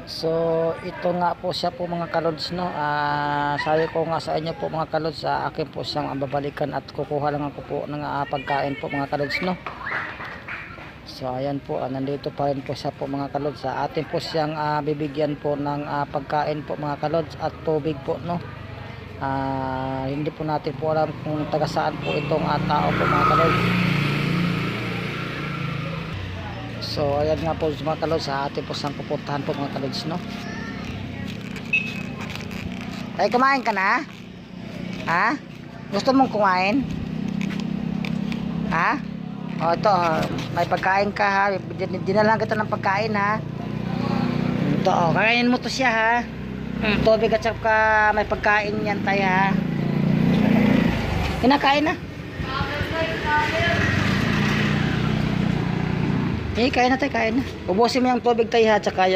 So ito nga po siya po mga kalods, no. Sabi ko nga sa inyo po mga kalods, sa akin po siyang babalikan at kukuha lang ako po ng pagkain po mga kalods, no. So ayan po, nandito pa rin po siya po mga kalods. Sa atin po siyang bibigyan po ng pagkain po mga kalods at tubig po, no. Hindi po natin po alam kung taga saan po itong tao po mga kalods. So ayan nga po mga kalods, sa atin po siyang pupuntahan po mga kalods, no. Ay, kumain ka na? Ha? Gusto mong kumain? Ha? O ito, may pagkain ka ha. Dinalang kita ng pagkain ha. Ito o, kakainin mo to siya ha. Tubig at saka may pagkain yan tayo ha. Kinakain na. Kain na tayo, kain na. Ubusin mo yung tubig tayo ha, tsaka